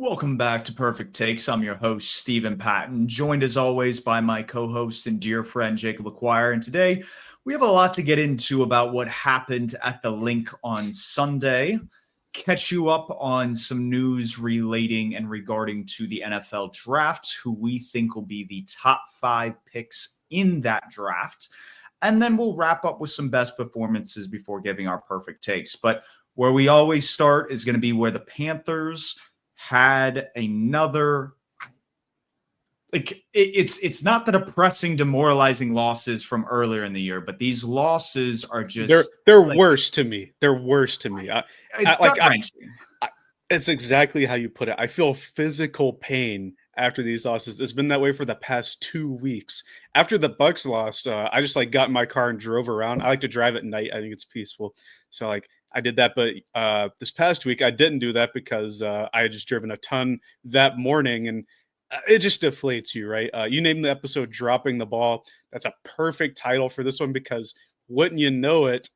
Welcome back to Purrfect Takes. I'm your host, Stephen Patton, joined as always by my co-host and dear friend, Jacob Acquire. And today we have a lot to get into about what happened at the link on Sunday, catch you up on some news relating and regarding to the NFL draft, who we think will be the top 5 picks in that draft. And then we'll wrap up with some best performances before giving our perfect takes. But where we always start is going to be where the Panthers had another, it's not the depressing, demoralizing losses from earlier in the year, but these losses are just they're worse to me. They're worse to me. It's gut-wrenching. It's exactly how you put it. I feel physical pain after these losses. It's been that way for the past 2 weeks. After the Bucks loss, I just got in my car and drove around. I like to drive at night. I think it's peaceful. So I did that, but this past week I didn't do that because I had just driven a ton that morning, and it just deflates you, right? You named the episode "Dropping the Ball." That's a perfect title for this one because wouldn't you know it,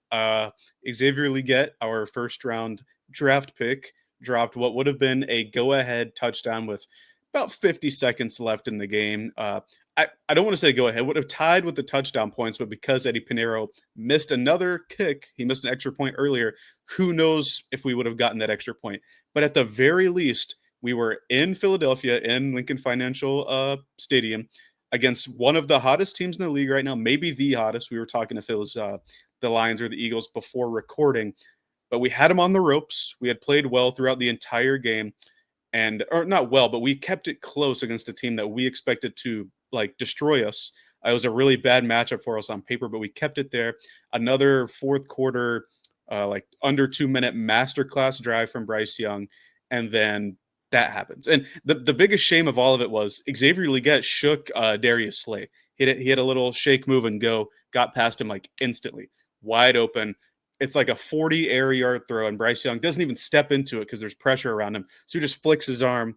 Xavier Leggett, our first round draft pick, dropped what would have been a go-ahead touchdown with about 50 seconds left in the game. I don't want to say go ahead, would have tied with the touchdown points, but because Eddie Pinheiro missed another kick, he missed an extra point earlier, who knows if we would have gotten that extra point. But at the very least, we were in Philadelphia, in Lincoln Financial Stadium, against one of the hottest teams in the league right now, maybe the hottest. We were talking if it was the Lions or the Eagles before recording, but we had them on the ropes. We had played well throughout the entire game, or not well, but we kept it close against a team that we expected to destroy us. It was a really bad matchup for us on paper, but we kept it there. Another fourth quarter, under 2-minute masterclass drive from Bryce Young, and then that happens. And the biggest shame of all of it was Xavier Leggett shook Darius Slay. He had a little shake, move, and go, got past him instantly, wide open. It's like a 40 air yard throw, and Bryce Young doesn't even step into it because there's pressure around him. So he just flicks his arm,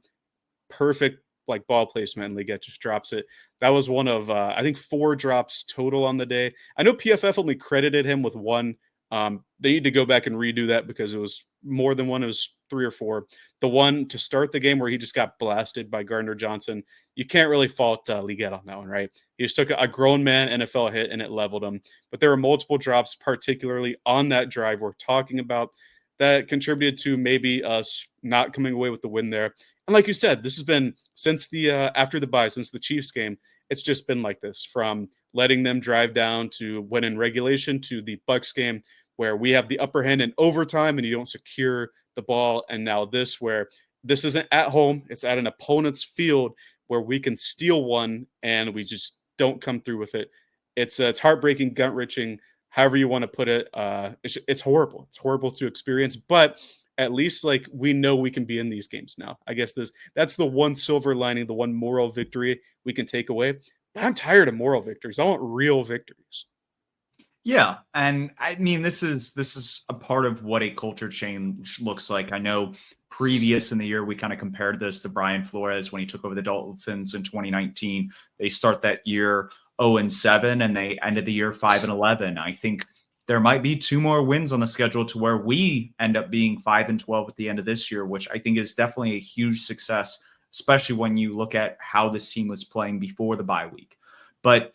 perfect ball placement, and Leggett just drops it. That was one of I think 4 drops total on the day. I know PFF only credited him with 1. They need to go back and redo that because it was more than 1. It was 3 or 4. The one to start the game where he just got blasted by Gardner Johnson, you can't really fault Leggett on that one, right? He just took a grown man NFL hit and it leveled him. But there were multiple drops, particularly on that drive we're talking about, that contributed to maybe us not coming away with the win there. And like you said, this has been since the after the bye, since the Chiefs game, it's just been like this, from letting them drive down to win in regulation to the Bucks game where we have the upper hand in overtime and you don't secure the ball. And now this, where this isn't at home, it's at an opponent's field where we can steal one and we just don't come through with it. It's heartbreaking, gut-wrenching, however you want to put it. It's horrible. It's horrible to experience, but at least we know we can be in these games now. I guess that's the one silver lining, the one moral victory we can take away. But I'm tired of moral victories. I want real victories. Yeah, and I mean this is a part of what a culture change looks like. I know previous in the year we kind of compared this to Brian Flores when he took over the Dolphins in 2019. They start that year 0-7 and they ended the year 5-11. I think there might be 2 more wins on the schedule to where we end up being 5-12 at the end of this year, which I think is definitely a huge success, especially when you look at how this team was playing before the bye week. But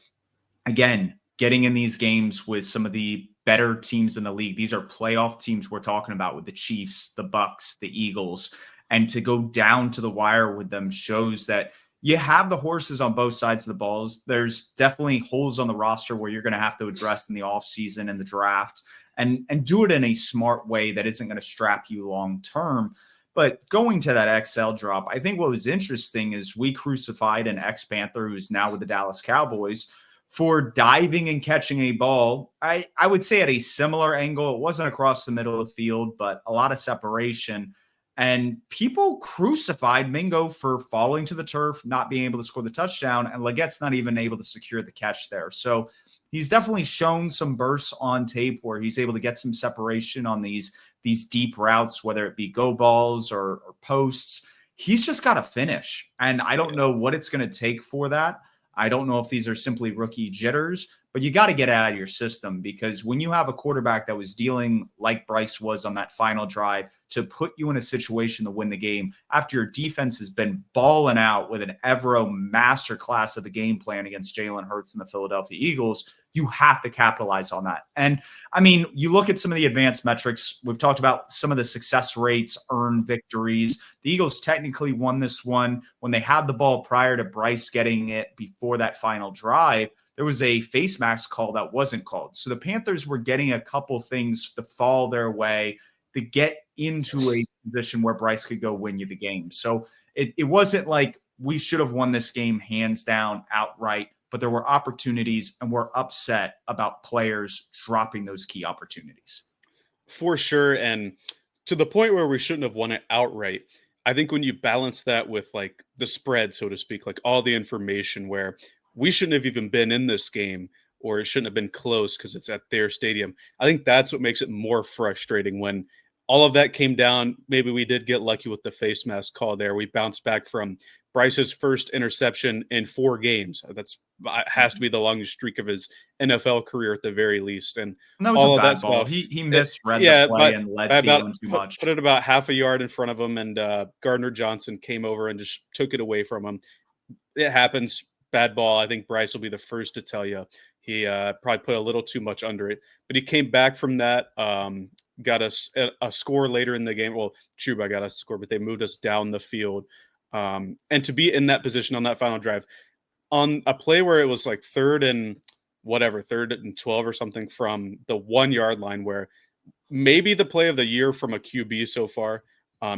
again, getting in these games with some of the better teams in the league, these are playoff teams we're talking about with the Chiefs, the Bucks, the Eagles, and to go down to the wire with them shows that you have the horses on both sides of the balls. There's definitely holes on the roster where you're going to have to address in the offseason and the draft and do it in a smart way that isn't going to strap you long term. But going to that XL drop, I think what was interesting is we crucified an ex-Panther who's now with the Dallas Cowboys for diving and catching a ball. I would say at a similar angle. It wasn't across the middle of the field, but a lot of separation. And people crucified Mingo for falling to the turf, not being able to score the touchdown, and Leggett's not even able to secure the catch there. So he's definitely shown some bursts on tape where he's able to get some separation on these deep routes, whether it be go balls or posts. He's just got to finish. And I don't know what it's going to take for that. I don't know if these are simply rookie jitters, but you got to get it out of your system, because when you have a quarterback that was dealing like Bryce was on that final drive to put you in a situation to win the game after your defense has been balling out with an Evero masterclass of a game plan against Jalen Hurts and the Philadelphia Eagles, you have to capitalize on that. And I mean, you look at some of the advanced metrics. We've talked about some of the success rates, earned victories. The Eagles technically won this one when they had the ball prior to Bryce getting it before that final drive. There was a face mask call that wasn't called. So the Panthers were getting a couple things to fall their way to get into a position where Bryce could go win you the game. So it wasn't like we should have won this game hands down outright, but there were opportunities, and we're upset about players dropping those key opportunities. For sure. And to the point where we shouldn't have won it outright, I think when you balance that with like the spread, so to speak, like all the information where we shouldn't have even been in this game, or it shouldn't have been close because it's at their stadium. I think that's what makes it more frustrating when all of that came down. Maybe we did get lucky with the face mask call there. We bounced back from Bryce's first interception in 4 games. That's has to be the longest streak of his NFL career at the very least. And that was a all of that bad ball. stuff. He misread Yeah, the play but and led by about Thielen too much. put it about half a yard in front of him, and Gardner Johnson came over and just took it away from him. It happens. Bad ball. I think Bryce will be the first to tell you he probably put a little too much under it, but he came back from that. Got us a score later in the game. Well, Chuba got us a score, but they moved us down the field. And to be in that position on that final drive, on a play where it was like third and 12 or something from the 1 yard line, where maybe the play of the year from a QB so far.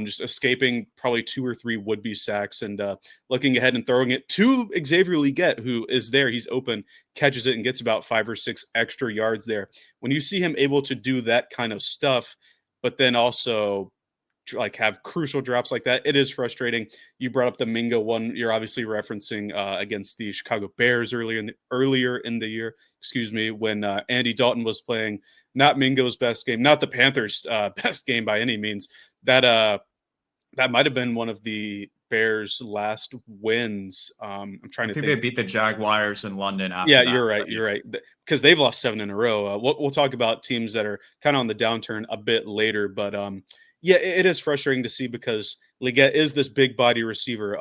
Just escaping probably 2 or 3 would-be sacks and looking ahead and throwing it to Xavier Legette, who is there. He's open, catches it, and gets about 5 or 6 extra yards there. When you see him able to do that kind of stuff, but then also like have crucial drops like that, it is frustrating. You brought up the Mingo one. You're obviously referencing against the Chicago Bears earlier in the year. Excuse me, when Andy Dalton was playing. Not Mingo's best game, not the Panthers' best game by any means. That might have been one of the Bears' last wins. I'm trying to think. They beat the Jaguars in London after Yeah, that. you're right. You're right. Because they've lost 7 in a row. We'll talk about teams that are kind of on the downturn a bit later. But yeah, it is frustrating to see because Legette is this big body receiver.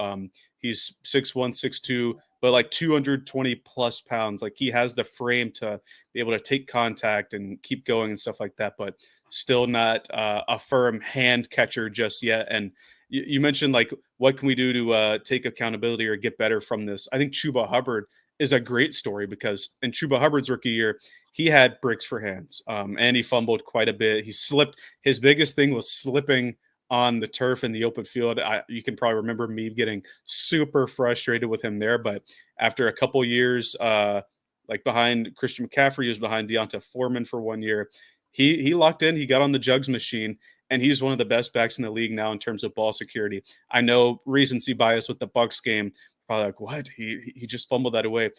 He's 6'1", 6'2", but like 220 plus pounds. Like he has the frame to be able to take contact and keep going and stuff like that, but still not a firm hand catcher just yet. And you mentioned like, what can we do to take accountability or get better from this? I think Chuba Hubbard is a great story because in Chuba Hubbard's rookie year, he had bricks for hands and he fumbled quite a bit. He slipped. His biggest thing was slipping on the turf in the open field. You can probably remember me getting super frustrated with him there. But after a couple years, like behind Christian McCaffrey, he was behind Deonta Foreman for 1 year. He locked in. He got on the jugs machine, and he's one of the best backs in the league now in terms of ball security. I know recency bias with the Bucs game. Probably like, what? He just fumbled that away.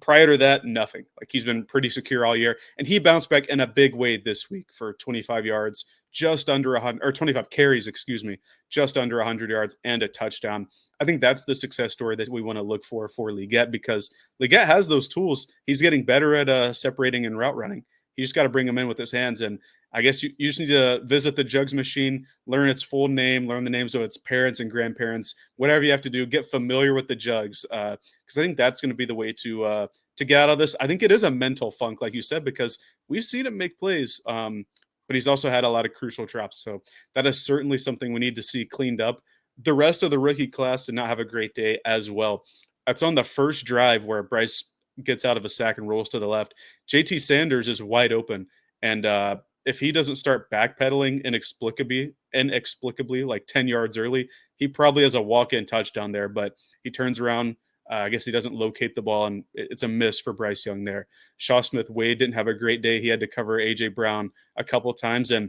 Prior to that, nothing. Like he's been pretty secure all year, and he bounced back in a big way this week for 25 yards, just under 100, or 25 carries, excuse me, just under 100 yards and a touchdown. I think that's the success story that we want to look for Legette, because Legette has those tools. He's getting better at separating and route running. You just got to bring him in with his hands. And I guess you just need to visit the jugs machine, learn its full name, learn the names of its parents and grandparents, whatever you have to do, get familiar with the jugs. Because I think that's going to be the way to get out of this. I think it is a mental funk, like you said, because we've seen him make plays, but he's also had a lot of crucial drops. So that is certainly something we need to see cleaned up. The rest of the rookie class did not have a great day as well. That's on the first drive where Bryce gets out of a sack and rolls to the left. JT Sanders is wide open. And if he doesn't start backpedaling inexplicably like 10 yards early, he probably has a walk-in touchdown there. But he turns around. I guess he doesn't locate the ball, and it's a miss for Bryce Young there. Shaw Smith-Wade didn't have a great day. He had to cover A.J. Brown a couple of times. And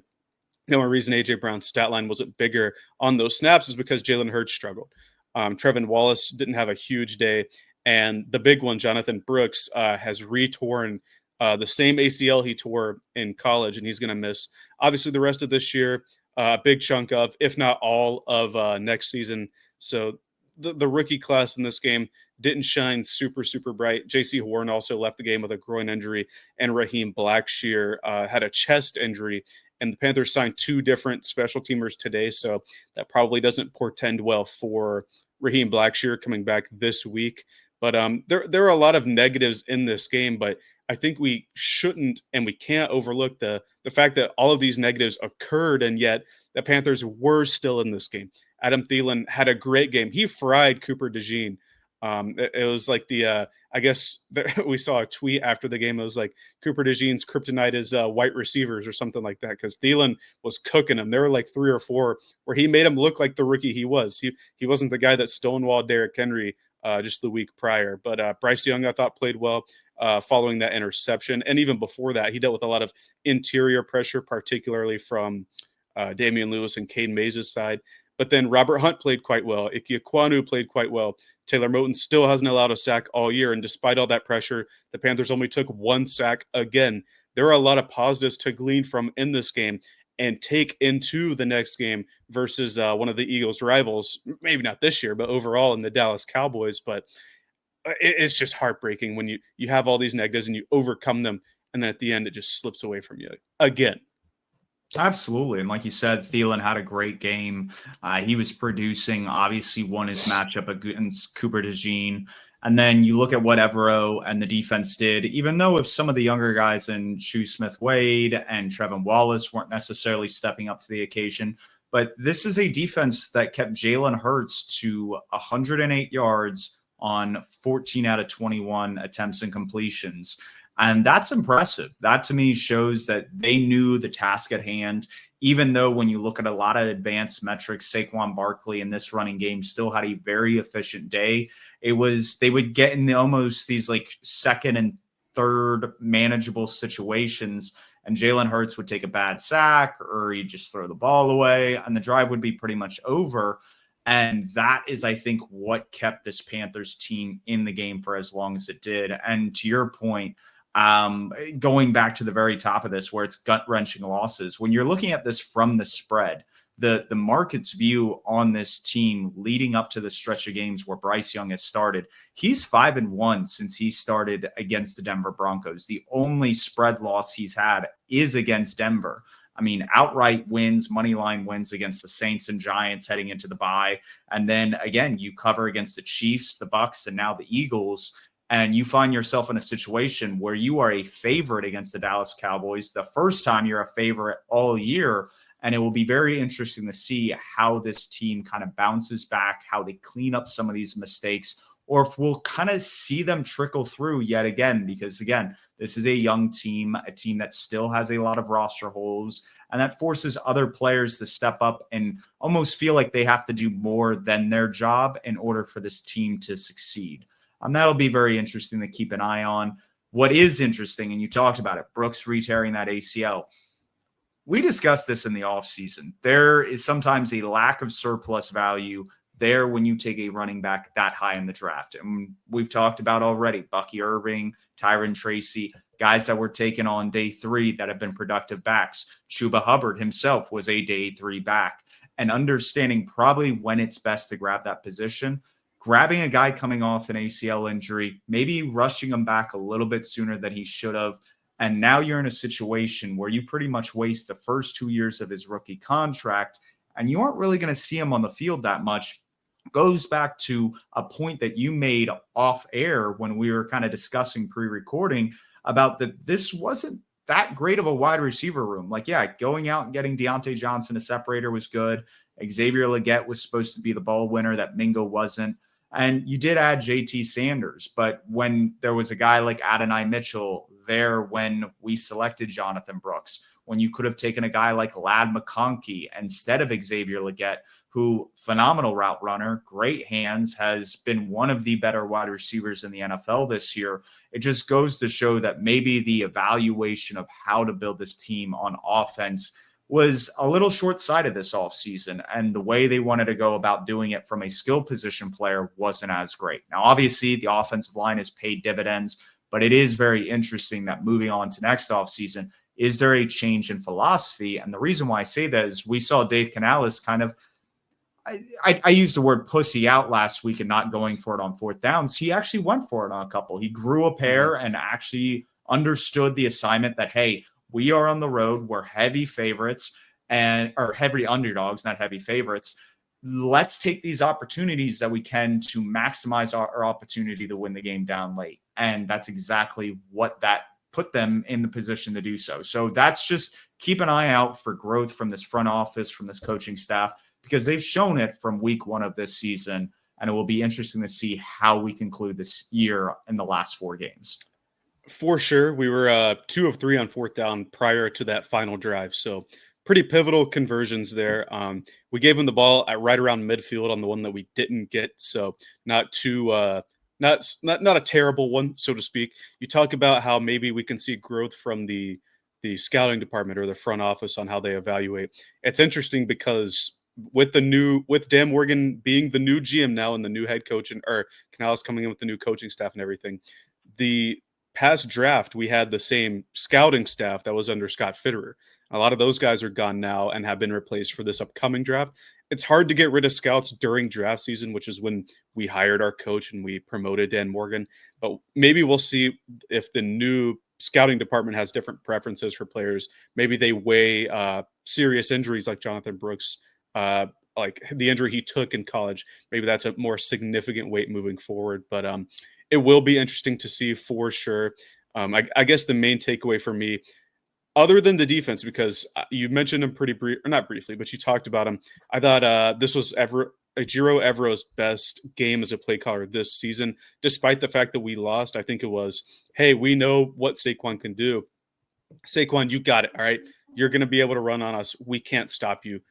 the only reason A.J. Brown's stat line wasn't bigger on those snaps is because Jalen Hurts struggled. Trevin Wallace didn't have a huge day. And the big one, Jonathan Brooks, has retorn the same ACL he tore in college, and he's going to miss, obviously, the rest of this year, a big chunk of, if not all of next season. So the rookie class in this game didn't shine super bright. JC Horn also left the game with a groin injury, and Raheem Blackshear had a chest injury. And the Panthers signed 2 different special teamers today, so that probably doesn't portend well for Raheem Blackshear coming back this week. But there are a lot of negatives in this game, but I think we shouldn't and we can't overlook the fact that all of these negatives occurred, and yet the Panthers were still in this game. Adam Thielen had a great game. He fried Cooper DeJean. It was like I guess we saw a tweet after the game. It was like Cooper DeJean's kryptonite is white receivers or something like that, because Thielen was cooking him. There were like 3 or 4 where he made him look like the rookie he was. He wasn't the guy that stonewalled Derrick Henry just the week prior. But Bryce Young, I thought, played well following that interception. And even before that, he dealt with a lot of interior pressure, particularly from Damian Lewis and Cade Mays' side. But then Robert Hunt played quite well. Ike Ekwonu played quite well. Taylor Moton still hasn't allowed a sack all year. And despite all that pressure, the Panthers only took 1 sack again. There are a lot of positives to glean from in this game and take into the next game versus one of the Eagles' rivals. Maybe not this year, but overall in the Dallas Cowboys. But it's just heartbreaking when you have all these negatives and you overcome them, and then at the end it just slips away from you again. Absolutely. And like you said, Thielen had a great game. He was producing, obviously won his matchup against Cooper DeJean. And then you look at what Evero and the defense did, even though if some of the younger guys in Shoe Smith-Wade and Trevin Wallace weren't necessarily stepping up to the occasion. But this is a defense that kept Jalen Hurts to 108 yards on 14 out of 21 attempts and completions. And that's impressive. That to me shows that they knew the task at hand, even though when you look at a lot of advanced metrics, Saquon Barkley in this running game still had a very efficient day. They would get in almost these like second and third manageable situations, and Jalen Hurts would take a bad sack or he'd just throw the ball away and the drive would be pretty much over. And that is, I think, what kept this Panthers team in the game for as long as it did. And to your point, going back to the very top of this, where it's gut-wrenching losses, when you're looking at this from the spread, the market's view on this team leading up to the stretch of games where Bryce Young has started, he's 5-1 since he started against the Denver Broncos. The only spread loss he's had is against Denver. I mean, outright wins, money line wins against the Saints and Giants heading into the bye. And then again, you cover against the Chiefs, the Bucks, and now the Eagles. And you find yourself in a situation where you are a favorite against the Dallas Cowboys, the first time you're a favorite all year. And it will be very interesting to see how this team kind of bounces back, how they clean up some of these mistakes, or if we'll kind of see them trickle through yet again. Because again, this is a young team, a team that still has a lot of roster holes, and that forces other players to step up and almost feel like they have to do more than their job in order for this team to succeed. That'll be very interesting to keep an eye on. What is interesting, and you talked about it, Brooks re-tearing that ACL. We discussed this in the offseason. There is sometimes a lack of surplus value there when you take a running back that high in the draft. And we've talked about already Bucky Irving, Tyron Tracy, guys that were taken on day 3 that have been productive backs. Chuba Hubbard himself was a day 3 back. And understanding probably when it's best to grab that position, grabbing a guy coming off an ACL injury, maybe rushing him back a little bit sooner than he should have. And now you're in a situation where you pretty much waste the first 2 years of his rookie contract, and you aren't really going to see him on the field that much. Goes back to a point that you made off air when we were kind of discussing pre-recording about that this wasn't that great of a wide receiver room. Like, yeah, going out and getting Deontay Johnson a separator was good. Xavier Legette was supposed to be the ball winner that Mingo wasn't. And you did add JT Sanders, but when there was a guy like Adonai Mitchell there when we selected Jonathan Brooks, when you could have taken a guy like Ladd McConkey instead of Xavier Legette, who phenomenal route runner, great hands, has been one of the better wide receivers in the NFL this year. It just goes to show that maybe the evaluation of how to build this team on offense was a little short-sighted this offseason, and the way they wanted to go about doing it from a skill position player wasn't as great. Now, obviously, the offensive line has paid dividends, but it is very interesting that moving on to next offseason, is there a change in philosophy? And the reason why I say that is we saw Dave Canales kind of I used the word pussy out last week and not going for it on fourth downs. He actually went for it on a couple. He grew a pair and actually understood the assignment that, hey, we are on the road. We're heavy favorites or heavy underdogs, not heavy favorites. Let's take these opportunities that we can to maximize our opportunity to win the game down late. And that's exactly what that put them in the position to do so. So that's just keep an eye out for growth from this front office, from this coaching staff, because they've shown it from week one of this season. And it will be interesting to see how we conclude this year in the last 4 games. For sure. We were 2 of 3 on fourth down prior to that final drive. So pretty pivotal conversions there. We gave them the ball at right around midfield on the one that we didn't get. So not too not a terrible one, so to speak. You talk about how maybe we can see growth from the scouting department or the front office on how they evaluate. It's interesting because with Dan Morgan being the new GM now and the new head coach or Canales coming in with the new coaching staff and everything, the past draft we had the same scouting staff that was under Scott Fitterer. A lot of those guys are gone now and have been replaced for this upcoming draft. It's hard to get rid of scouts during draft season, which is when we hired our coach and we promoted Dan Morgan. But maybe we'll see if the new scouting department has different preferences for players. Maybe they weigh serious injuries like Jonathan Brooks, like the injury he took in college. Maybe that's a more significant weight moving forward. But it will be interesting to see for sure. I guess the main takeaway for me, other than the defense, because you mentioned him not briefly, but you talked about him. I thought this was Ejiro Evero's best game as a play caller this season, despite the fact that we lost. I think it was, hey, we know what Saquon can do. Saquon, you got it. All right. You're going to be able to run on us. We can't stop you.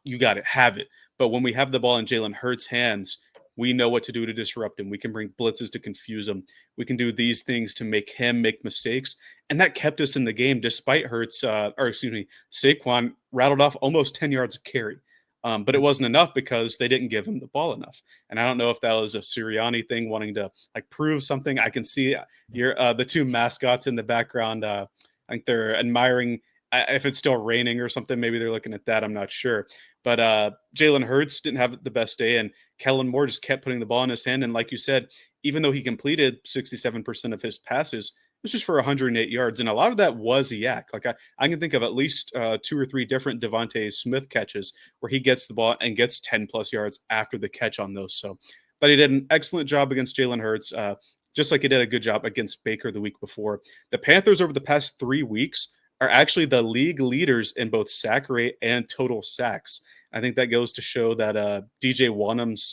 You got it. Have it. But when we have the ball in Jalen Hurts' hands, we know what to do to disrupt him. We can bring blitzes to confuse him. We can do these things to make him make mistakes. And that kept us in the game despite Saquon rattled off almost 10 yards of carry. But it wasn't enough because they didn't give him the ball enough. And I don't know if that was a Sirianni thing, wanting to like prove something. I can see the 2 mascots in the background. I think they're admiring if it's still raining or something. Maybe they're looking at that. I'm not sure. But Jalen Hurts didn't have the best day, and Kellen Moore just kept putting the ball in his hand. And like you said, even though he completed 67% of his passes, it was just for 108 yards. And a lot of that was a yak. Like I can think of at least 2 or 3 different Devontae Smith catches where he gets the ball and gets 10 plus yards after the catch on those. So, but he did an excellent job against Jalen Hurts, just like he did a good job against Baker the week before. The Panthers over the past 3 weeks are actually the league leaders in both sack rate and total sacks. I think that goes to show that DJ Wanham's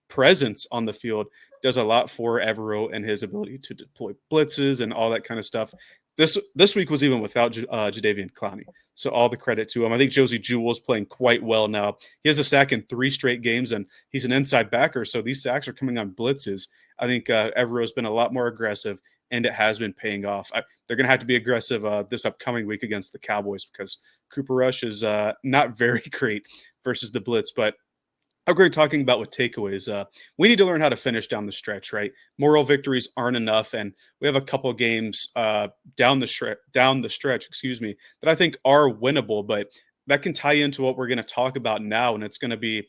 presence on the field does a lot for Evero and his ability to deploy blitzes and all that kind of stuff. This week was even without Jadeveon Clowney, so all the credit to him. I think Josie Jewell is playing quite well now. He has a sack in 3 straight games, and he's an inside backer, so these sacks are coming on blitzes. I think Evero's been a lot more aggressive, and it has been paying off. They're going to have to be aggressive this upcoming week against the Cowboys because Cooper Rush is not very great versus the blitz. But I'm going to be talking about with takeaways. We need to learn how to finish down the stretch, right? Moral victories aren't enough, and we have a couple games down the stretch, that I think are winnable. But that can tie into what we're going to talk about now, and it's going to be,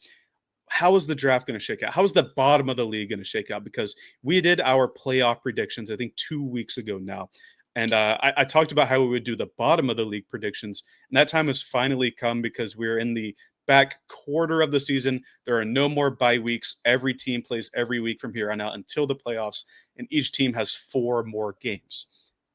how is the draft going to shake out? How is the bottom of the league going to shake out? Because we did our playoff predictions, I think 2 weeks ago now. And I talked about how we would do the bottom of the league predictions. And that time has finally come because we're in the back quarter of the season. There are no more bye weeks. Every team plays every week from here on out until the playoffs. And each team has 4 more games.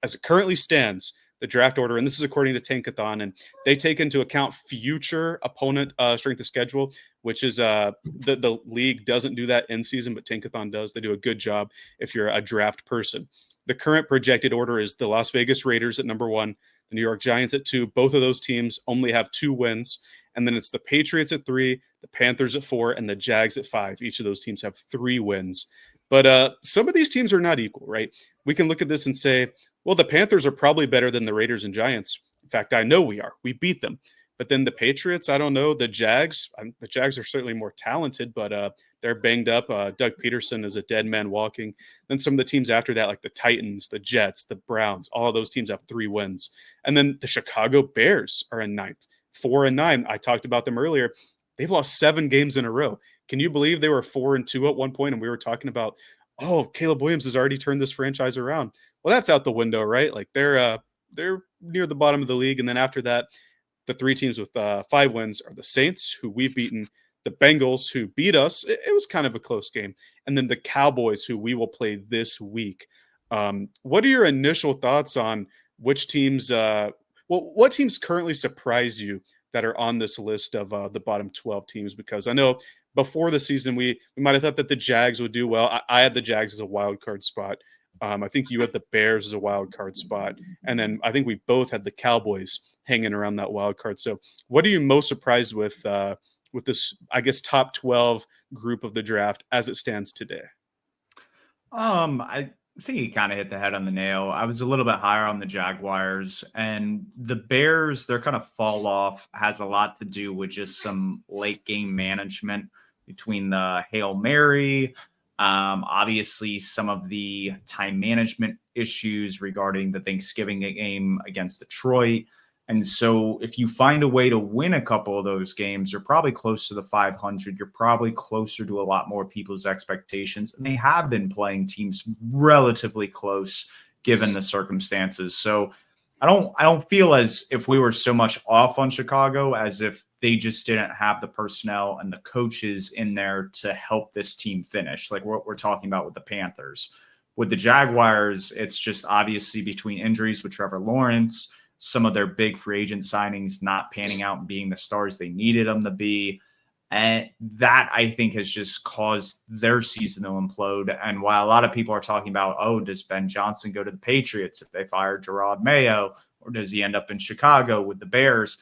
As it currently stands, the draft order, and this is according to Tankathon, and they take into account future opponent strength of schedule, which is the league doesn't do that in season, but Tankathon does. They do a good job if you're a draft person. The current projected order is the Las Vegas Raiders at number 1, the New York Giants at 2. Both of those teams only have 2 wins. And then it's the Patriots at 3, the Panthers at 4, and the Jags at 5. Each of those teams have 3 wins. But some of these teams are not equal, right? We can look at this and say, well, the Panthers are probably better than the Raiders and Giants. In fact, I know we are. We beat them. But then the Patriots, I don't know. The Jags are certainly more talented, but they're banged up. Doug Peterson is a dead man walking. Then some of the teams after that, like the Titans, the Jets, the Browns, all of those teams have 3 wins. And then the Chicago Bears are in 9th, 4-9. I talked about them earlier. they've lost 7 games in a row. Can you believe they were 4-2 at one point, and we were talking about, oh, Caleb Williams has already turned this franchise around? Well, that's out the window, right? Like they're near the bottom of the league, and then after that, the 3 teams with 5 wins are the Saints, who we've beaten, the Bengals, who beat us. It was kind of a close game, and then the Cowboys, who we will play this week. What are your initial thoughts on which teams? What teams currently surprise you that are on this list of the bottom 12 teams? Because I know before the season we might have thought that the Jags would do well. I had the Jags as a wild card spot. I think you had the Bears as a wild card spot, and then I think we both had the Cowboys hanging around that wild card. So, what are you most surprised with this, I guess, top 12 group of the draft as it stands today? I think you kind of hit the head on the nail. I was a little bit higher on the Jaguars, and the Bears, their kind of fall off has a lot to do with just some late game management between the Hail Mary, obviously some of the time management issues regarding the Thanksgiving game against Detroit. And so if you find a way to win a couple of those games, you're probably close to the 500. You're probably closer to a lot more people's expectations. And they have been playing teams relatively close given the circumstances. So I don't feel as if we were so much off on Chicago as if they just didn't have the personnel and the coaches in there to help this team finish, like what we're talking about with the Panthers. With the Jaguars, it's just obviously between injuries with Trevor Lawrence, some of their big free agent signings not panning out and being the stars they needed them to be. And that, I think, has just caused their season to implode. And while a lot of people are talking about, oh, does Ben Johnson go to the Patriots if they fire Gerard Mayo, or does he end up in Chicago with the Bears?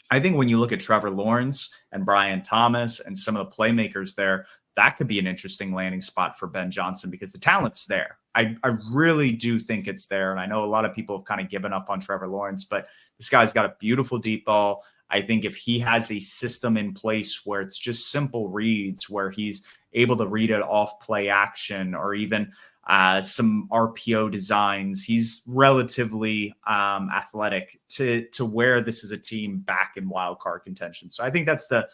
I think when you look at Trevor Lawrence and Brian Thomas and some of the playmakers there, that could be an interesting landing spot for Ben Johnson because the talent's there. I really do think it's there. And I know a lot of people have kind of given up on Trevor Lawrence, but this guy's got a beautiful deep ball. I think if he has a system in place where it's just simple reads, where he's able to read it off play action or even some RPO designs, he's relatively athletic to where this is a team back in wild card contention. So I think that's the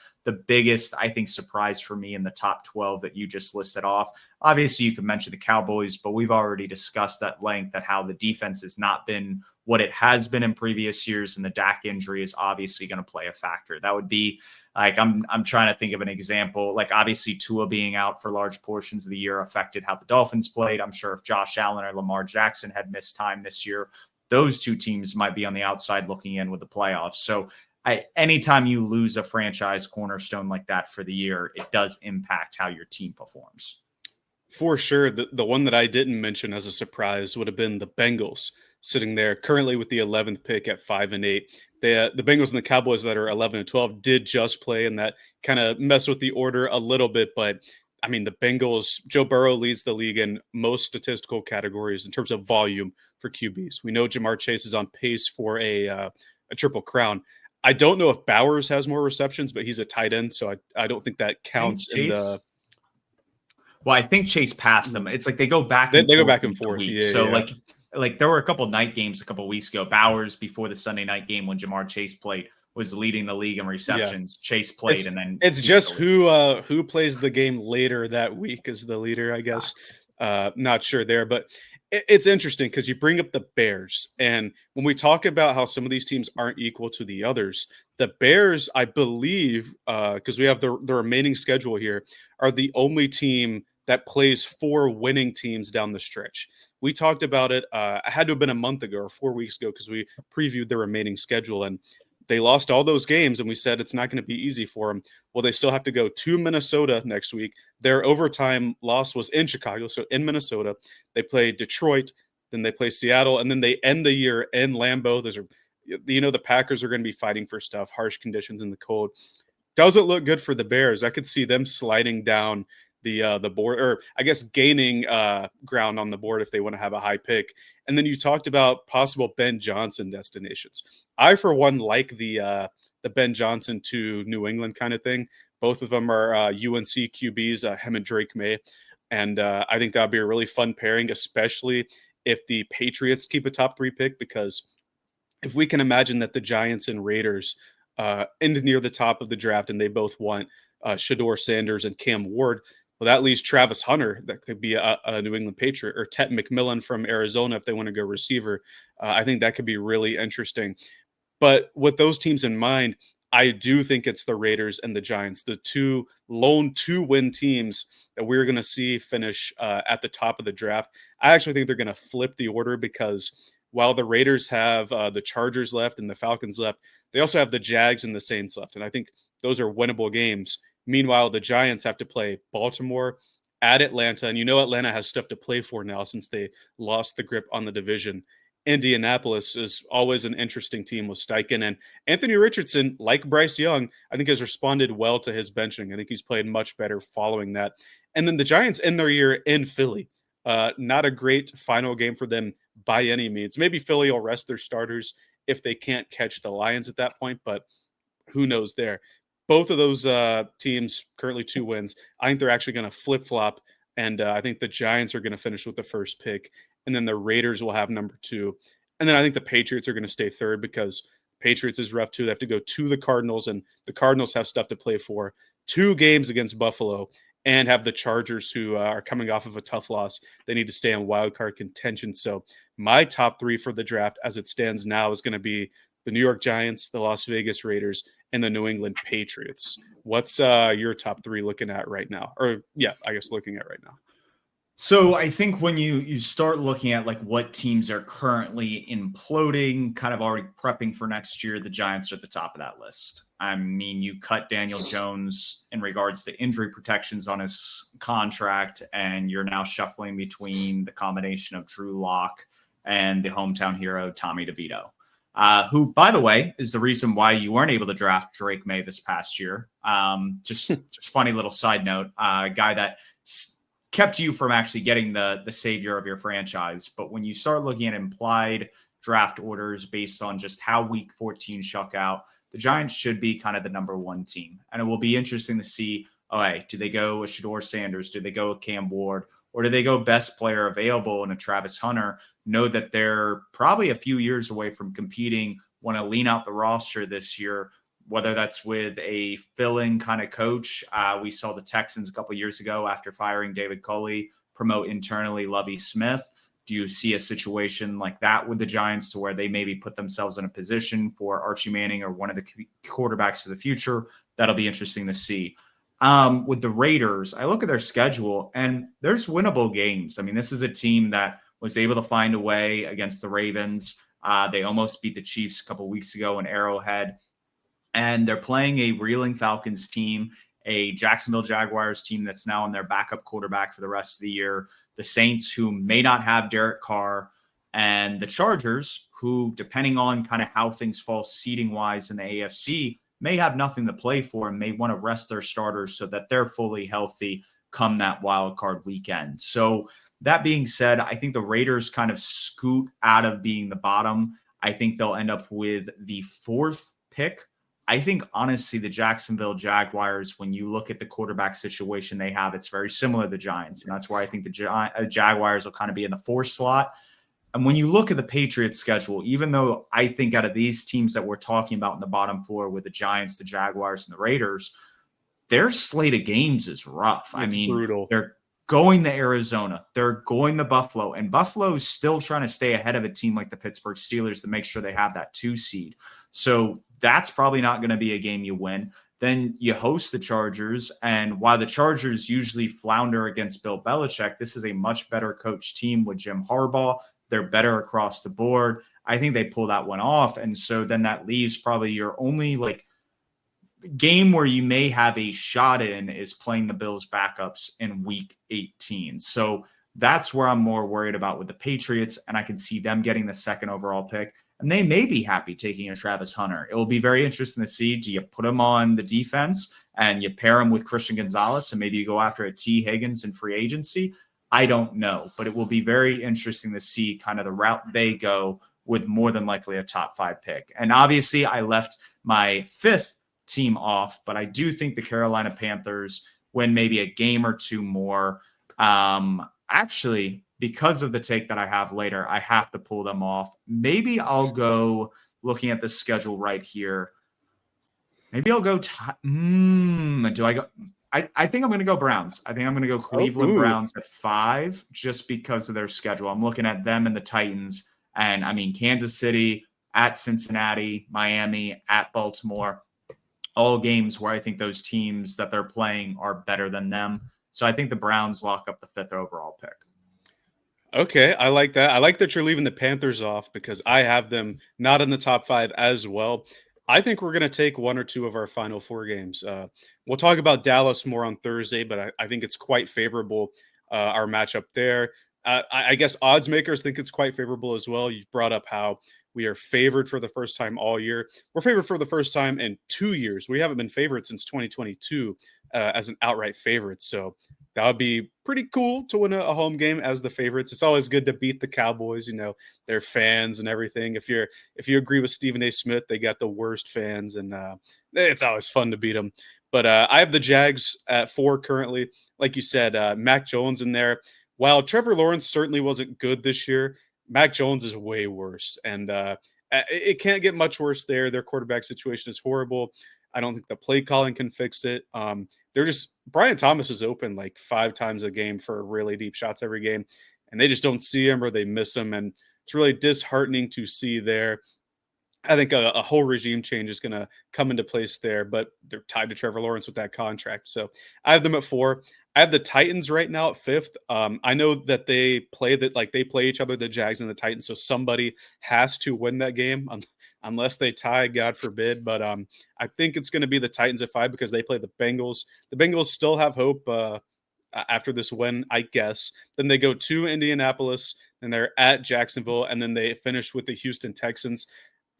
biggest, I think, surprise for me in the top 12 that you just listed off. Obviously, you can mention the Cowboys, but we've already discussed at length that how the defense has not been what it has been in previous years, and the Dak injury is obviously going to play a factor. That would be like I'm trying to think of an example. Like obviously Tua being out for large portions of the year affected how the Dolphins played. I'm sure if Josh Allen or Lamar Jackson had missed time this year, those two teams might be on the outside looking in with the playoffs. So anytime you lose a franchise cornerstone like that for the year, it does impact how your team performs. For sure. The one that I didn't mention as a surprise would have been the Bengals sitting there currently with the 11th pick at 5-8. The Bengals and the Cowboys that are 11-12 did just play, and that kind of messed with the order a little bit. But I mean, the Bengals, Joe Burrow leads the league in most statistical categories in terms of volume for QBs. We know Jamar Chase is on pace for a triple crown. I don't know if Bowers has more receptions, but he's a tight end, so I don't think that counts in the. Well, I think Chase passed them. It's like they go back. They go back and forth. Yeah, so yeah. like there were a couple of night games a couple of weeks ago. Bowers before the Sunday night game when Jamar Chase played was leading the league in receptions. Yeah. Chase played, and then it's just who plays the game later that week is the leader, I guess. Not sure there, but it's interesting because you bring up the Bears, and when we talk about how some of these teams aren't equal to the others, the Bears, I believe, because we have the remaining schedule here, are the only team that plays 4 winning teams down the stretch. We talked about it. It had to have been a month ago or 4 weeks ago because we previewed the remaining schedule, and they lost all those games, and we said it's not going to be easy for them. Well, they still have to go to Minnesota next week. Their overtime loss was in Chicago, so in Minnesota. They play Detroit, then they play Seattle, and then they end the year in Lambeau. The Packers are going to be fighting for stuff, harsh conditions in the cold. Doesn't look good for the Bears. I could see them sliding down the board, or I guess gaining ground on the board if they want to have a high pick. And then you talked about possible Ben Johnson destinations. I, for one, like the Ben Johnson to New England kind of thing. Both of them are UNC QBs, him and Drake May. And I think that would be a really fun pairing, especially if the Patriots keep a top 3 pick, because if we can imagine that the Giants and Raiders end near the top of the draft, and they both want Shador Sanders and Cam Ward. Well, that leaves Travis Hunter. That could be a New England Patriot, or Tet McMillan from Arizona if they want to go receiver. I think that could be really interesting. But with those teams in mind, I do think it's the Raiders and the Giants, the two lone 2-win teams that we're going to see finish at the top of the draft. I actually think they're going to flip the order, because while the Raiders have the Chargers left and the Falcons left, they also have the Jags and the Saints left. And I think those are winnable games. Meanwhile, the Giants have to play Baltimore at Atlanta. And Atlanta has stuff to play for now since they lost the grip on the division. Indianapolis is always an interesting team with Steichen, and Anthony Richardson, like Bryce Young, I think has responded well to his benching. I think he's played much better following that. And then the Giants end their year in Philly. Not a great final game for them by any means. Maybe Philly will rest their starters if they can't catch the Lions at that point, but who knows there. Both of those teams currently 2 wins. I think they're actually going to flip-flop, and I think the Giants are going to finish with the first pick, and then the Raiders will have number 2. And then I think the Patriots are going to stay third, because Patriots is rough too. They have to go to the Cardinals, and the Cardinals have stuff to play for. 2 games against Buffalo, and have the Chargers, who are coming off of a tough loss. They need to stay in wildcard contention. So my top 3 for the draft as it stands now is going to be the New York Giants, the Las Vegas Raiders, and the New England Patriots. What's your top 3 looking at right now? Or yeah, I guess looking at right now. So I think when you start looking at like what teams are currently imploding, kind of already prepping for next year, the Giants are at the top of that list. I mean, you cut Daniel Jones in regards to injury protections on his contract, and you're now shuffling between the combination of Drew Lock and the hometown hero, Tommy DeVito, who, by the way, is the reason why you weren't able to draft Drake May this past year. Just funny little side note, a guy that kept you from actually getting the savior of your franchise. But when you start looking at implied draft orders based on just how week 14 shook out, the Giants should be kind of the number 1 team. And it will be interesting to see, all right, do they go with Shador Sanders? Do they go with Cam Ward? Or do they go best player available in a Travis Hunter? Know that they're probably a few years away from competing, want to lean out the roster this year, whether that's with a fill-in kind of coach. We saw the Texans a couple of years ago after firing David Culley promote internally Lovie Smith. Do you see a situation like that with the Giants, to where they maybe put themselves in a position for Archie Manning or one of the quarterbacks for the future? That'll be interesting to see. With the Raiders, I look at their schedule, and there's winnable games. I mean, this is a team that was able to find a way against the Ravens. They almost beat the Chiefs a couple of weeks ago in Arrowhead. And they're playing a reeling Falcons team, a Jacksonville Jaguars team that's now on their backup quarterback for the rest of the year, the Saints, who may not have Derek Carr, and the Chargers, who, depending on kind of how things fall seeding-wise in the AFC, may have nothing to play for and may want to rest their starters so that they're fully healthy come that wild card weekend. So that being said, I think the Raiders kind of scoot out of being the bottom. I think they'll end up with the 4th pick. I think, honestly, the Jacksonville Jaguars, when you look at the quarterback situation they have, it's very similar to the Giants. And that's why I think the Jaguars will kind of be in the 4th slot. And when you look at the Patriots schedule, even though I think out of these teams that we're talking about in the bottom 4 with the Giants, the Jaguars, and the Raiders, their slate of games is rough. It's brutal. They're going to Arizona. They're going to Buffalo. And Buffalo's still trying to stay ahead of a team like the Pittsburgh Steelers to make sure they have that 2 seed. So that's probably not going to be a game you win. Then you host the Chargers. And while the Chargers usually flounder against Bill Belichick, this is a much better coached team with Jim Harbaugh. They're better across the board. I think they pull that one off. And so then that leaves probably your only game where you may have a shot in is playing the Bills backups in week 18. So that's where I'm more worried about with the Patriots. And I can see them getting the 2nd overall pick. And they may be happy taking a Travis Hunter. It will be very interesting to see. Do you put him on the defense and you pair him with Christian Gonzalez and maybe you go after a T. Higgins in free agency? I don't know. But it will be very interesting to see kind of the route they go with more than likely a top 5 pick. And obviously, I left my 5th team off, but I do think the Carolina Panthers win maybe a game or 2 more. Actually, because of the take that I have later, I have to pull them off. Maybe I'll go looking at the schedule right here. Maybe I'll go. Do I go? I think I'm going to go Browns. I think I'm going to go Oh, Cleveland ooh. Browns at 5 just because of their schedule. I'm looking at them and the Titans. And I mean, Kansas City at Cincinnati, Miami at Baltimore, all games where I think those teams that they're playing are better than them. So I think the Browns lock up the 5th overall pick. Okay, I like that. I like that you're leaving the Panthers off because I have them not in the top 5 as well. I think we're going to take one or two of our final 4 games. We'll talk about Dallas more on Thursday, but I think it's quite favorable, our matchup there. I guess odds makers think it's quite favorable as well. You brought up how we are favored for the first time all year. We're favored for the first time in 2 years. We haven't been favored since 2022 as an outright favorite. So that would be pretty cool to win a home game as the favorites. It's always good to beat the Cowboys, their fans and everything. If you agree with Stephen A. Smith, they got the worst fans, and it's always fun to beat them. But I have the Jags at 4 currently. Like you said, Mac Jones in there. While Trevor Lawrence certainly wasn't good this year, Mac Jones is way worse, and it can't get much worse there. Their quarterback situation is horrible. I don't think the play calling can fix it. They're just Brian Thomas is open like 5 times a game for really deep shots every game, and they just don't see him or they miss him, and it's really disheartening to see there. I think a whole regime change is going to come into place there, but they're tied to Trevor Lawrence with that contract. So I have them at 4. I have the Titans right now at 5th. I know that they play each other, the Jags and the Titans. So somebody has to win that game unless they tie, God forbid. But I think it's going to be the Titans at 5 because they play the Bengals. The Bengals still have hope after this win, I guess. Then they go to Indianapolis, and they're at Jacksonville, and then they finish with the Houston Texans.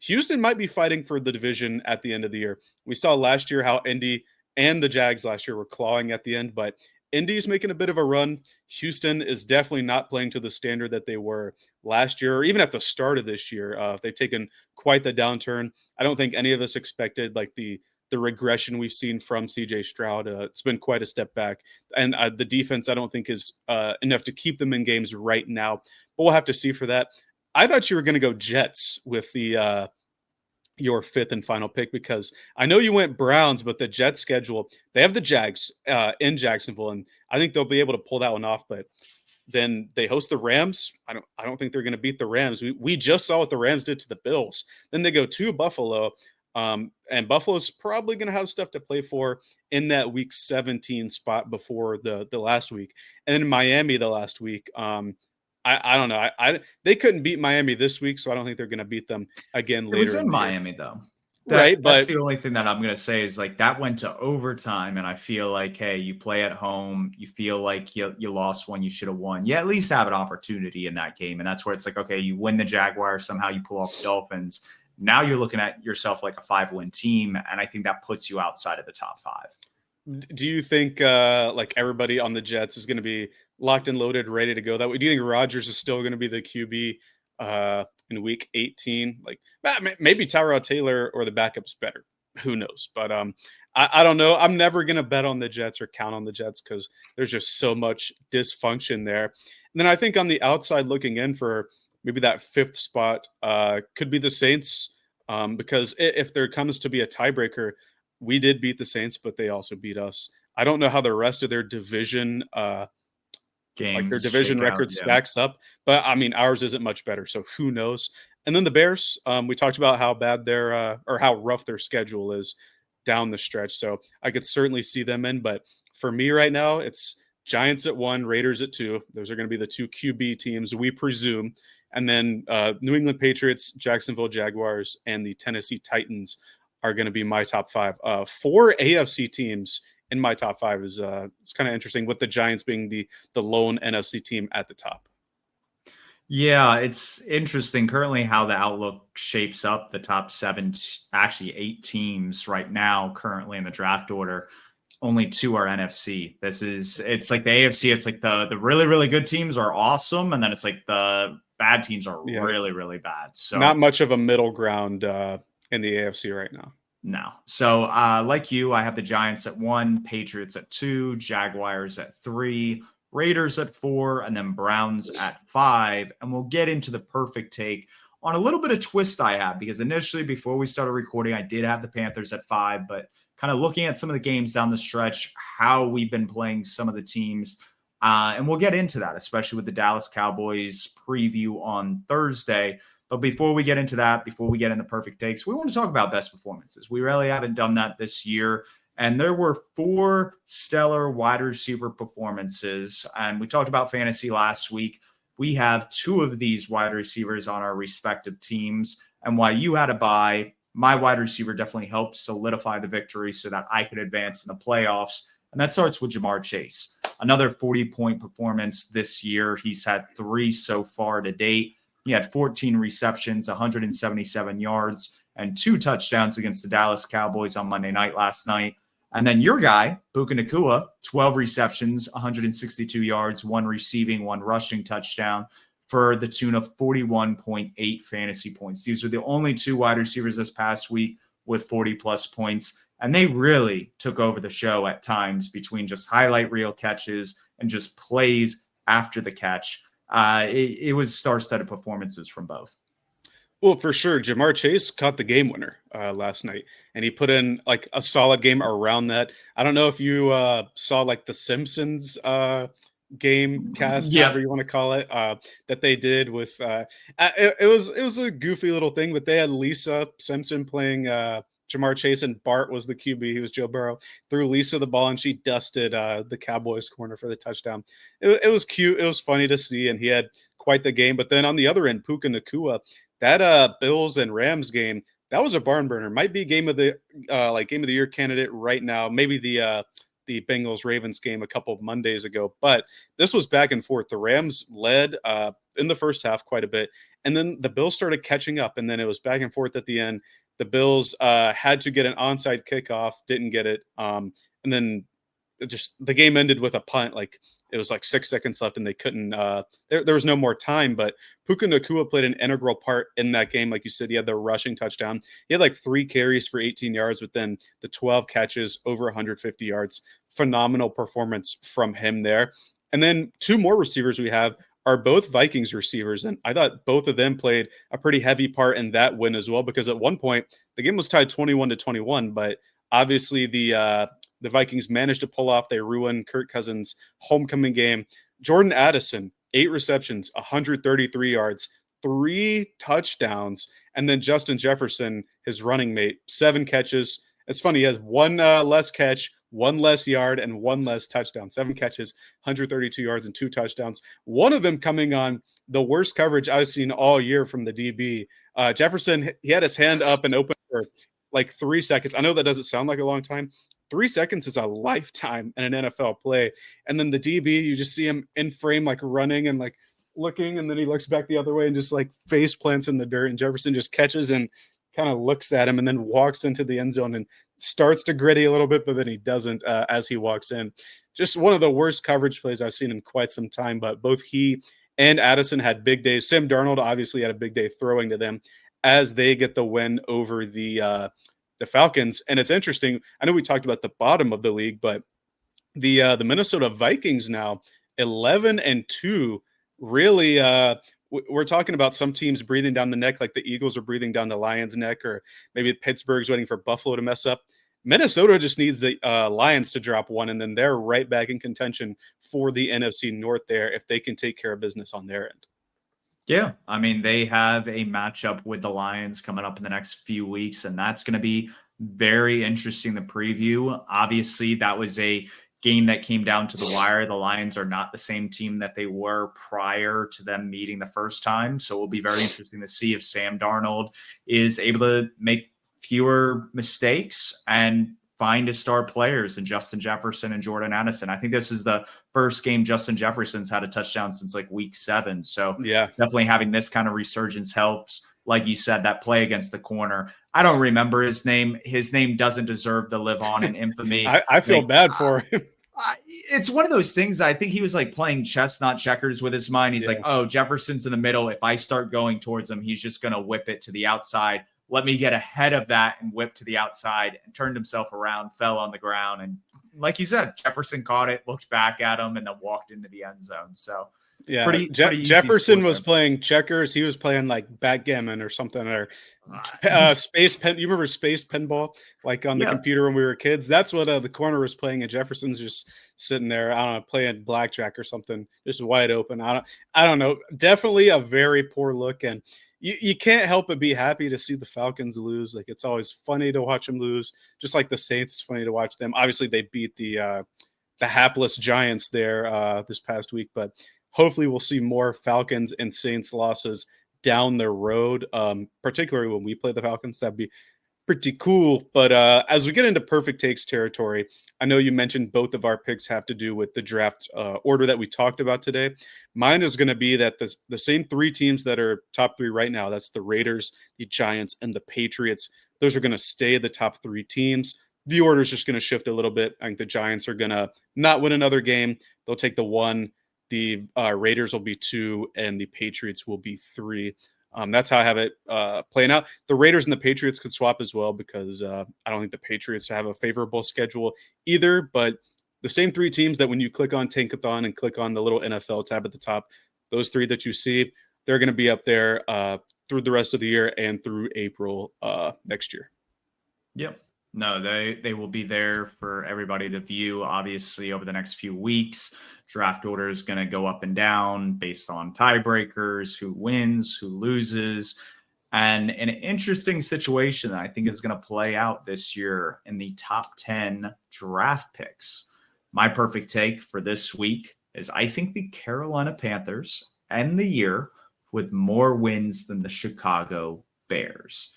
Houston might be fighting for the division at the end of the year. We saw last year how Indy and the Jags last year were clawing at the end, but Indy's making a bit of a run. Houston is definitely not playing to the standard that they were last year, or even at the start of this year. They've taken quite the downturn. I don't think any of us expected like the regression we've seen from CJ Stroud. It's been quite a step back, and the defense I don't think is enough to keep them in games right now. But we'll have to see for that. I thought you were going to go Jets with the your 5th and final pick because I know you went Browns, but the Jets schedule, they have the Jags in Jacksonville, and I think they'll be able to pull that one off. But then they host the Rams. I don't think they're going to beat the Rams. We just saw what the Rams did to the Bills. Then they go to Buffalo, and Buffalo's probably going to have stuff to play for in that Week 17 spot before the last week, and then Miami the last week. I don't know. They couldn't beat Miami this week, so I don't think they're going to beat them again It was later in in the year. Miami though. Right, That's but the only thing that I'm gonna say is like that went to overtime, and I feel like, hey, you play at home, you feel like you lost one, you should have won. You at least have an opportunity in that game, and that's where it's like, okay, you win the Jaguars, somehow you pull off the Dolphins. Now you're looking at yourself like a 5-win team, and I think that puts you outside of the top 5. do you think like everybody on the Jets is going to be locked and loaded, ready to go that way? Do you think Rodgers is still going to be the QB in Week 18? Like maybe Tyrod Taylor or the backup's better. Who knows? But I don't know. I'm never going to bet on the Jets or count on the Jets because there's just so much dysfunction there. And then I think on the outside looking in for maybe that 5th spot could be the Saints because if there comes to be a tiebreaker, we did beat the Saints, but they also beat us. I don't know how the rest of their division, like their Games division shake out, record yeah. stacks up, but I mean ours isn't much better, so who knows? And then the Bears, we talked about how bad their or how rough their schedule is down the stretch, so I could certainly see them in. But for me right now, it's Giants at 1, Raiders at 2. Those are going to be the 2 QB teams, we presume. And then New England Patriots, Jacksonville Jaguars, and the Tennessee Titans are going to be my top 5. 4 AFC teams in my top 5 is it's kind of interesting, with the Giants being the lone NFC team at the top. Yeah, it's interesting currently how the outlook shapes up the top 7, actually 8 teams right now currently in the draft order. Only 2 are NFC. It's like the AFC, it's like the really, really good teams are awesome. And then it's like the bad teams are Yeah, really, really bad. not So much of a middle ground in the AFC right now. no. So like you, I have the Giants at 1, Patriots at 2, Jaguars at 3, Raiders at 4, and then Browns at 5. And we'll get into the perfect take on a little bit of twist I have, because initially before we started recording, I did have the Panthers at 5, but kind of looking at some of the games down the stretch, how we've been playing some of the teams. And we'll get into that, especially with the Dallas Cowboys preview on Thursday. But before we get into that, before we get into Purrfect Takes, we want to talk about best performances. We really haven't done that this year. And there were 4 stellar wide receiver performances. And we talked about fantasy last week. We have 2 of these wide receivers on our respective teams. And while you had a bye, my wide receiver definitely helped solidify the victory so that I could advance in the playoffs. And that starts with Ja'Marr Chase. Another 40-point performance this year. He's had 3 so far to date. He had 14 receptions, 177 yards, and 2 touchdowns against the Dallas Cowboys on Monday night last night. And then your guy, Puka Nacua, 12 receptions, 162 yards, 1 receiving, 1 rushing touchdown for the tune of 41.8 fantasy points. These were the only 2 wide receivers this past week with 40-plus points. And they really took over the show at times between just highlight reel catches and just plays after the catch. It was star-studded performances from both. Well, for sure, Ja'Marr Chase caught the game winner last night, and he put in like a solid game around that. I don't know if you saw like the Simpsons game cast, however you want to call it, that they did with. It was a goofy little thing, but they had Lisa Simpson playing Ja'Marr Chase, and Bart was the QB. He was Joe Burrow. Threw Lisa the ball, and she dusted the Cowboys corner for the touchdown. It was cute. It was funny to see, and he had quite the game. But then on the other end, Puka Nacua, that Bills and Rams game, that was a barn burner. Might be game of the year candidate right now. Maybe the Bengals Ravens game a couple of Mondays ago, but this was back and forth. The Rams led in the first half quite a bit, and then the Bills started catching up, and then it was back and forth at the end. The Bills had to get an onside kickoff, didn't get it, and then the game ended with a punt. Like it was like 6 seconds left, and they couldn't. There was no more time. But Puka Nacua played an integral part in that game. Like you said, he had the rushing touchdown. He had like 3 carries for 18 yards, but then the 12 catches over 150 yards. Phenomenal performance from him there. And then 2 more receivers we have are both Vikings receivers, and I thought both of them played a pretty heavy part in that win as well. Because at one point the game was tied 21-21, but obviously the Vikings managed to pull off. They ruined Kirk Cousins' homecoming game. Jordan Addison, 8 receptions, 133 yards, 3 touchdowns. And then Justin Jefferson, his running mate, 7 catches. It's funny, he has 1 less catch, 1 less yard, and 1 less touchdown. 7 catches, 132 yards, and 2 touchdowns. One of them coming on the worst coverage I've seen all year from the DB. Jefferson, he had his hand up and open for like 3 seconds. I know that doesn't sound like a long time. 3 seconds is a lifetime in an NFL play. And then the DB, you just see him in frame, like running and like looking, and then he looks back the other way and just like face plants in the dirt. And Jefferson just catches and kind of looks at him and then walks into the end zone and starts to gritty a little bit, but then he doesn't as he walks in. Just one of the worst coverage plays I've seen in quite some time, but both he and Addison had big days. Sam Darnold obviously had a big day throwing to them as they get the win over the Falcons. And it's interesting. I know we talked about the bottom of the league, but the Minnesota Vikings now 11-2. Really, we're talking about some teams breathing down the neck, like the Eagles are breathing down the Lions' neck, or maybe Pittsburgh's waiting for Buffalo to mess up. Minnesota just needs the Lions to drop one, and then they're right back in contention for the NFC North there if they can take care of business on their end. Yeah, I mean, they have a matchup with the Lions coming up in the next few weeks, and that's going to be very interesting to preview. Obviously, that was a game that came down to the wire. The Lions are not the same team that they were prior to them meeting the first time, so it will be very interesting to see if Sam Darnold is able to make fewer mistakes and find his star players in Justin Jefferson and Jordan Addison. I think this is the first game Justin Jefferson's had a touchdown since like week 7. So yeah, definitely having this kind of resurgence helps. Like you said, that play against the corner, I don't remember his name. His name doesn't deserve to live on in infamy. I feel bad for him. It's one of those things. I think he was like playing chess, not checkers with his mind. He's like, oh, Jefferson's in the middle. If I start going towards him, he's just going to whip it to the outside. Let me get ahead of that and whip to the outside, and turned himself around, fell on the ground, and like you said, Jefferson caught it, looked back at him, and then walked into the end zone. So Yeah, pretty easy Jefferson score was there. playing checkers. He was playing like backgammon or something, or space pen. You remember space pinball, like on the Yeah, computer when we were kids? That's what the corner was playing, and Jefferson's just sitting there. I don't know, playing blackjack or something, just wide open. I don't know. Definitely a very poor look, and you can't help but be happy to see the Falcons lose. Like it's always funny to watch them lose, just like the Saints. It's funny to watch them. Obviously, they beat the hapless Giants there this past week, but hopefully we'll see more Falcons and Saints losses down the road, particularly when we play the Falcons. That'd be pretty cool. But as we get into perfect takes territory, I know you mentioned both of our picks have to do with the draft order that we talked about today. Mine is going to be that the same three teams that are top three right now, that's the Raiders, the Giants, and the Patriots. Those are going to stay the top three teams. The order is just going to shift a little bit. I think the Giants are going to not win another game. They'll take the one. The Raiders will be 2, and the Patriots will be 3. That's how I have it playing out. The Raiders and the Patriots could swap as well because I don't think the Patriots have a favorable schedule either. But the same three teams that when you click on Tankathon and click on the little NFL tab at the top, those three that you see, they're going to be up there through the rest of the year and through April next year. Yep. No, they will be there for everybody to view. Obviously, over the next few weeks, draft order is going to go up and down based on tiebreakers, who wins, who loses, and an interesting situation that I think is going to play out this year in the top 10 draft picks. My perfect take for this week is I think the Carolina Panthers end the year with more wins than the Chicago Bears.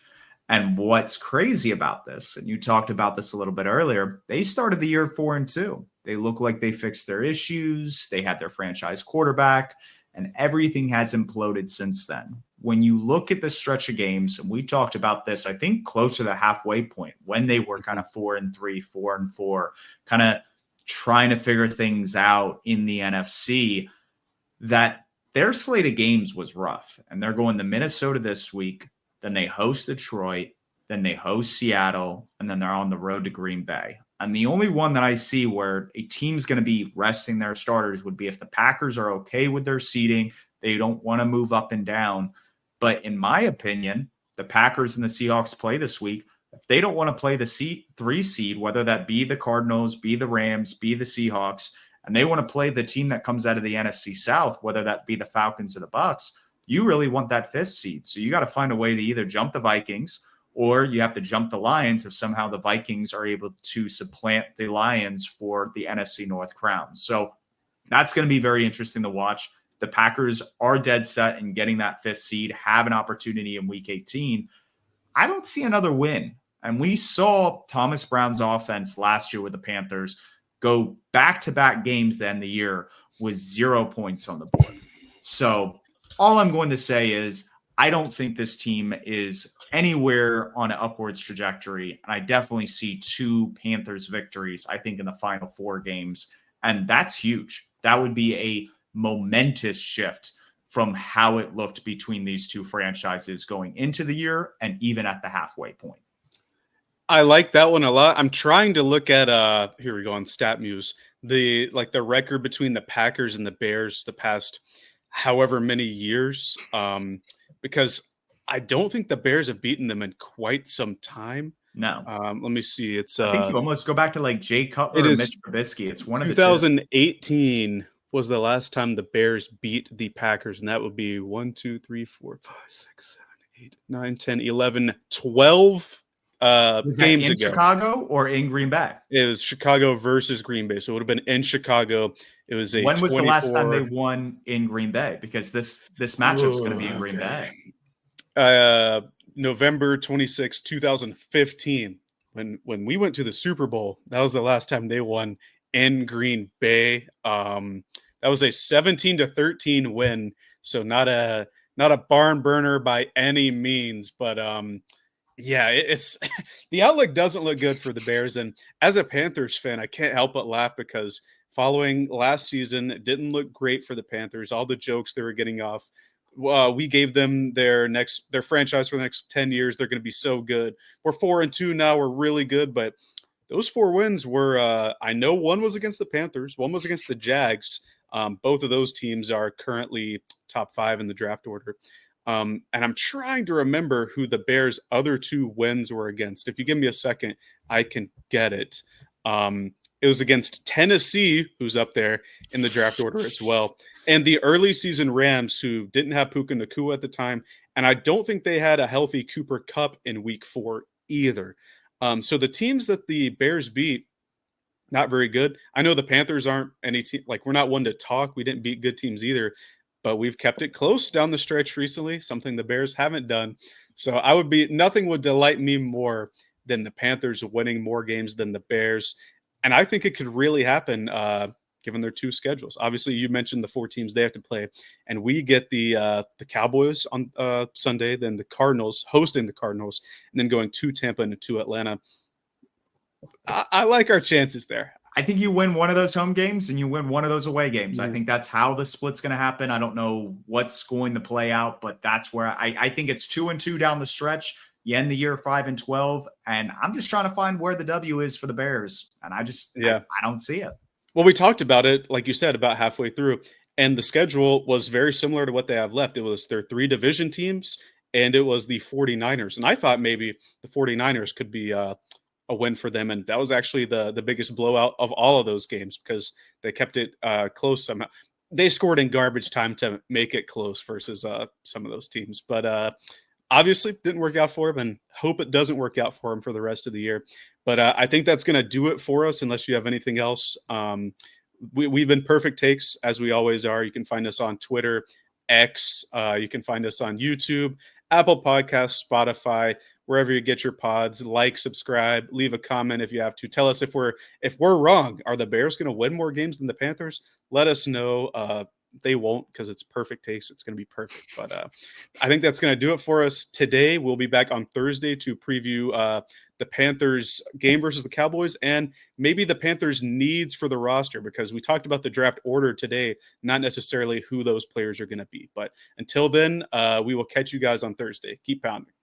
And what's crazy about this, and you talked about this a little bit earlier, they started the year 4-2. They look like they fixed their issues. They had their franchise quarterback, and everything has imploded since then. When you look at the stretch of games, and we talked about this, I think close to the halfway point when they were kind of 4-3, 4-4, kind of trying to figure things out in the NFC, that their slate of games was rough. And they're going to Minnesota this week. Then they host Detroit, then they host Seattle, and then they're on the road to Green Bay. And the only one that I see where a team's going to be resting their starters would be if the Packers are okay with their seeding. They don't want to move up and down. But in my opinion, the Packers and the Seahawks play this week. If they don't want to play the 3 seed, whether that be the Cardinals, be the Rams, be the Seahawks, and they want to play the team that comes out of the NFC South, whether that be the Falcons or the Bucks, you really want that 5th seed. So you got to find a way to either jump the Vikings or you have to jump the Lions if somehow the Vikings are able to supplant the Lions for the NFC North crown. So that's going to be very interesting to watch. The Packers are dead set in getting that 5th seed, have an opportunity in week 18. I don't see another win. And we saw Thomas Brown's offense last year with the Panthers go back-to-back games to end the year with 0 points on the board. So all I'm going to say is I don't think this team is anywhere on an upwards trajectory. And I definitely see 2 Panthers victories, I think, in the final 4 games. And that's huge. That would be a momentous shift from how it looked between these 2 franchises going into the year and even at the halfway point. I like that one a lot. I'm trying to look at here we go on StatMuse, the record between the Packers and the Bears the past however many years, because I don't think the Bears have beaten them in quite some time. No. Let me see. It's I think you almost go back to like Jay Cutler or Mitch Trubisky. It's one of the 2018 was the last time the Bears beat the Packers, and that would be 1, 2, 3, 4, 5, 6, 7, 8, 9, 10, 11, 12 was that games in ago. Chicago or in Green Bay? It was Chicago versus Green Bay, so it would have been in Chicago. It was a when was 24... the last time they won in Green Bay? Because this matchup is going to be in Green Bay. November 26, 2015, when we went to the Super Bowl. That was the last time they won in Green Bay. That was a 17-13 win, so not a barn burner by any means, but yeah, it's the outlook doesn't look good for the Bears. And as a Panthers fan, I can't help but laugh because following last season, it didn't look great for the Panthers. All the jokes they were getting off. We gave them their franchise for the next 10 years. They're going to be so good. We're 4-2 now. We're really good, but Those 4 wins were, I know one was against the Panthers, one was against the Jags. Both of those teams are currently top 5 in the draft order. And I'm trying to remember who the Bears' other 2 wins were against. If you give me a second, I can get it. It was against Tennessee, who's up there in the draft order as well, and the early season Rams, who didn't have Puka Nacua at the time, and I don't think they had a healthy Cooper Kupp in Week 4 either. So the teams that the Bears beat, not very good. I know the Panthers aren't any team, like, we're not one to talk. We didn't beat good teams either, but we've kept it close down the stretch recently, something the Bears haven't done. So nothing would delight me more than the Panthers winning more games than the Bears. And I think it could really happen, given their 2 schedules. Obviously, you mentioned the 4 teams they have to play, and we get the Cowboys on Sunday, then the Cardinals, hosting the Cardinals, and then going to Tampa and to Atlanta. I like our chances there. I think you win one of those home games and you win one of those away games. I think that's how the split's going to happen. I don't know what's going to play out, but that's where I think it's 2-2 down the stretch. You end the year 5-12, and I'm just trying to find where the W is for the Bears, and I don't see it. Well, we talked about it, like you said, about halfway through, and the schedule was very similar to what they have left. It was their 3 division teams, and it was the 49ers. And I thought maybe the 49ers could be a win for them, and that was actually the biggest blowout of all of those games because they kept it close somehow. They scored in garbage time to make it close versus some of those teams, but obviously didn't work out for him, and hope it doesn't work out for him for the rest of the year. But I think that's going to do it for us, unless you have anything else. We've been Purrfect Takes, as we always are. You can find us on Twitter, X. You can find us on YouTube, Apple Podcasts, Spotify, wherever you get your pods. Like, subscribe, leave a comment if you have to. Tell us if we're wrong. Are the Bears going to win more games than the Panthers? Let us know. They won't, because it's Purrfect Takes. It's going to be perfect. But I think that's going to do it for us today. We'll be back on Thursday to preview the Panthers game versus the Cowboys, and maybe the Panthers needs for the roster, because we talked about the draft order today, not necessarily who those players are going to be. But until then, we will catch you guys on Thursday. Keep pounding.